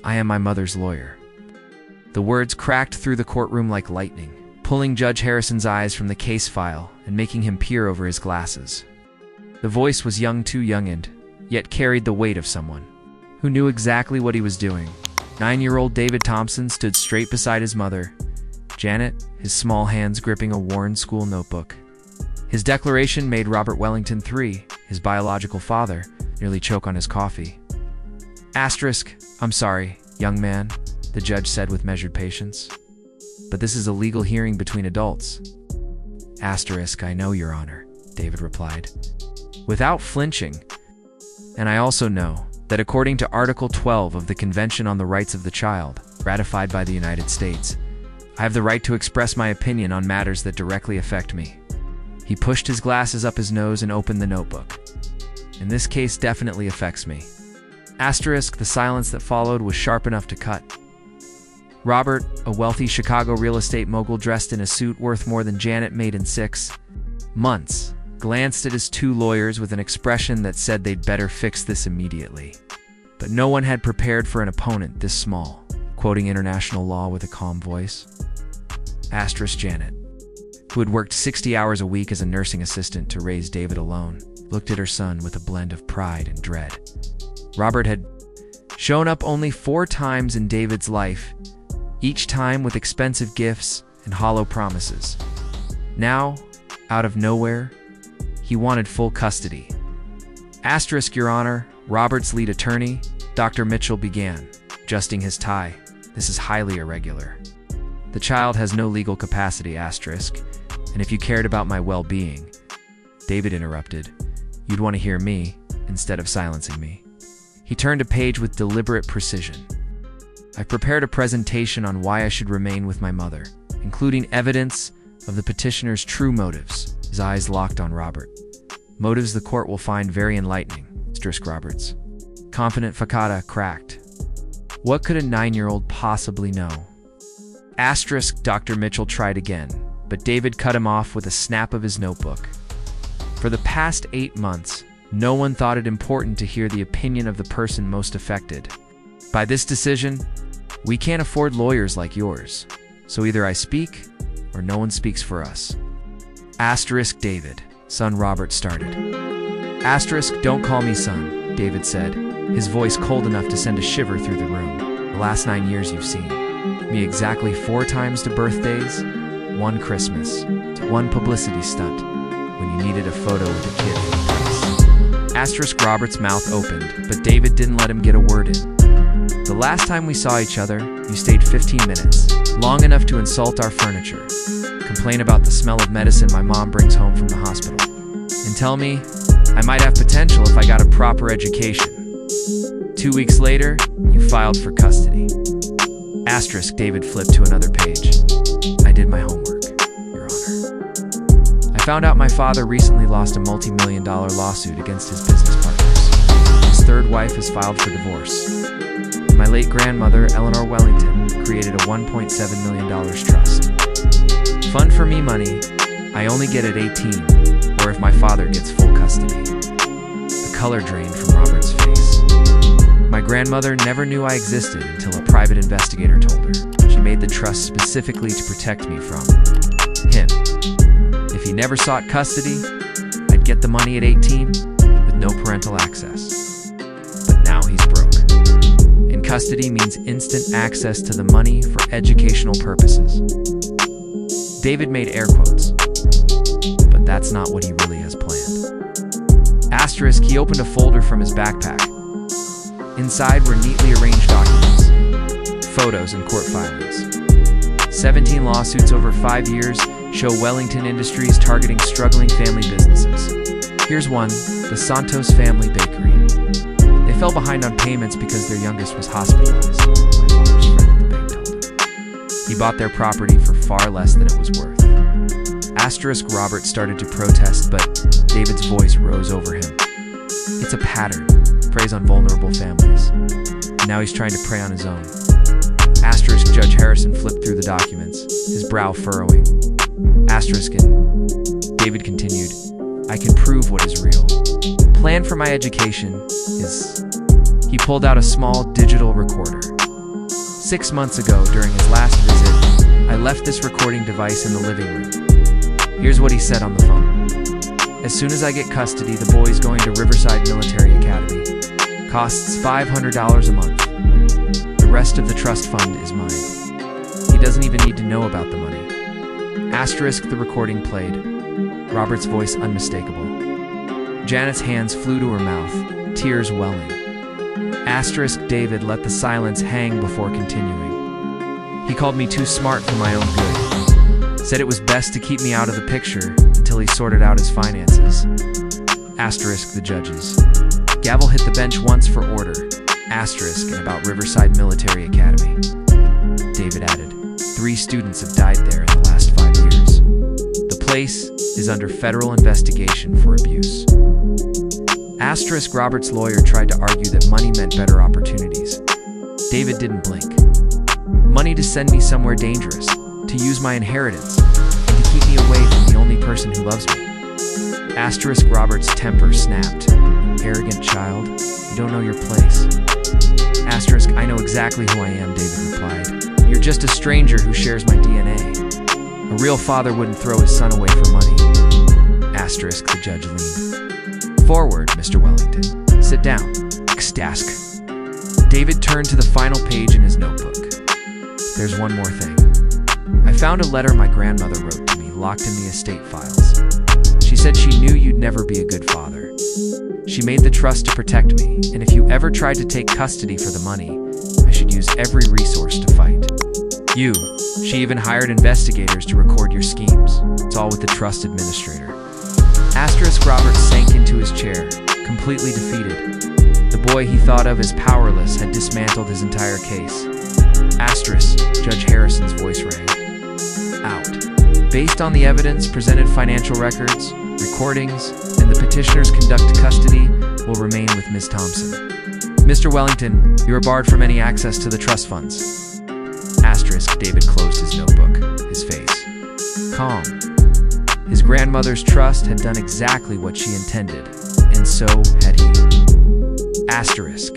I am my mother's lawyer." The words cracked through the courtroom like lightning, pulling Judge Harrison's eyes from the case file and making him peer over his glasses. The voice was too young and yet carried the weight of someone who knew exactly what he was doing. 9-year-old David Thompson stood straight beside his mother, Janet, his small hands gripping a worn school notebook. His declaration made Robert Wellington III, his biological father, nearly choke on his coffee. Asterisk, "I'm sorry, young man," the judge said with measured patience. "But this is a legal hearing between adults." Asterisk, "I know, Your Honor," David replied, without flinching. "And I also know that according to Article 12 of the Convention on the Rights of the Child, ratified by the United States, I have the right to express my opinion on matters that directly affect me." He pushed his glasses up his nose and opened the notebook. "In this case definitely affects me." Asterisk, the silence that followed was sharp enough to cut. Robert, a wealthy Chicago real estate mogul dressed in a suit worth more than Janet made in 6 months, glanced at his 2 lawyers with an expression that said they'd better fix this immediately. But no one had prepared for an opponent this small, quoting international law with a calm voice. Asterisk, Janet, who had worked 60 hours a week as a nursing assistant to raise David alone, looked at her son with a blend of pride and dread. Robert had shown up only 4 times in David's life, each time with expensive gifts and hollow promises. Now, out of nowhere, he wanted full custody. Asterisk, Your Honor, Robert's lead attorney, Dr. Mitchell, began, adjusting his tie. "This is highly irregular. The child has no legal capacity, asterisk, and if you cared about my well-being," David interrupted, "you'd want to hear me instead of silencing me." He turned a page with deliberate precision. "I've prepared a presentation on why I should remain with my mother, including evidence of the petitioner's true motives." His eyes locked on Robert. "Motives the court will find very enlightening," asterisk Roberts confident facade cracked. "What could a 9-year-old possibly know?" Asterisk, Dr. Mitchell tried again, but David cut him off with a snap of his notebook. "For the past 8 months, no one thought it important to hear the opinion of the person most affected. By this decision, we can't afford lawyers like yours, so either I speak or no one speaks for us." Asterisk, David, son Robert started. Asterisk, "Don't call me son," David said, his voice cold enough to send a shiver through the room. "The last 9 years you've seen me exactly 4 times to birthdays, 1 Christmas, to 1 publicity stunt, when you needed a photo with a kid for the press." Asterisk, Robert's mouth opened, but David didn't let him get a word in. "The last time we saw each other, you stayed 15 minutes, long enough to insult our furniture, complain about the smell of medicine my mom brings home from the hospital, and tell me I might have potential if I got a proper education. 2 weeks later, you filed for custody." Asterisk, David flipped to another page. "I did my homework, Your Honor. I found out my father recently lost a multi-million-dollar lawsuit against his business partners. His 3rd wife has filed for divorce. And my late grandmother, Eleanor Wellington, created a $1.7 million trust. Fund for me money I only get at 18, or if my father gets full custody." The color drained from Robert's face. "My grandmother never knew I existed until a private investigator told her. She made the trust specifically to protect me from him. If he never sought custody, I'd get the money at 18 with no parental access. But now he's broke. And custody means instant access to the money for educational purposes." David made air quotes. "But that's not what he really has planned." Asterisk, he opened a folder from his backpack. Inside were neatly arranged documents, photos, and court filings. 17 lawsuits over 5 years show Wellington Industries targeting struggling family businesses. Here's one, the Santos Family Bakery. They fell behind on payments because their youngest was hospitalized, my father's friend at the bank told him. He bought their property for far less than it was worth. Asterisk, Robert started to protest, but David's voice rose over him. "It's a pattern. Preys on vulnerable families. And now he's trying to prey on his own." Asterisk, Judge Harrison flipped through the documents, his brow furrowing. Asterisk, and David continued, "I can prove what is real. Plan for my education is..." He pulled out a small digital recorder. 6 months ago, during his last visit, I left this recording device in the living room. Here's what he said on the phone. As soon as I get custody, the boy's going to Riverside Military Academy. Costs $500 a month. The rest of the trust fund is mine. He doesn't even need to know about the money. Asterisk, the recording played. Robert's voice unmistakable. Janet's hands flew to her mouth, tears welling. Asterisk, David let the silence hang before continuing. He called me too smart for my own good. Said it was best to keep me out of the picture until he sorted out his finances. Asterisk, the judges. Gavel hit the bench once for order. Asterisk, and about Riverside Military Academy. David added, 3 students have died there in the last 5 years. The place is under federal investigation for abuse. Asterisk, Robert's lawyer tried to argue that money meant better opportunities. David didn't blink. Money to send me somewhere dangerous, to use my inheritance, and to keep me away from the only person who loves me. Asterisk, Robert's temper snapped. Arrogant child, you don't know your place. Asterisk, I know exactly who I am, David replied. You're just a stranger who shares my DNA. A real father wouldn't throw his son away for money. Asterisk, the judge leaned. Forward, Mr. Wellington. Sit down. Asterisk. David turned to the final page in his notebook. There's one more thing. I found a letter my grandmother wrote to me, locked in the estate files. She said she knew you'd never be a good father. She made the trust to protect me, and if you ever tried to take custody for the money, I should use every resource to fight. You. She even hired investigators to record your schemes. It's all with the trust administrator. Asterisk, Robert sank into his chair, completely defeated. The boy he thought of as powerless had dismantled his entire case. Asterisk, Judge Harrison's voice rang out. Based on the evidence presented, financial records, recordings, and the petitioner's conduct custody will remain with Ms. Thompson. Mr. Wellington, you are barred from any access to the trust funds. Asterisk, David closed his notebook, his face calm. His grandmother's trust had done exactly what she intended, and so had he. Asterisk.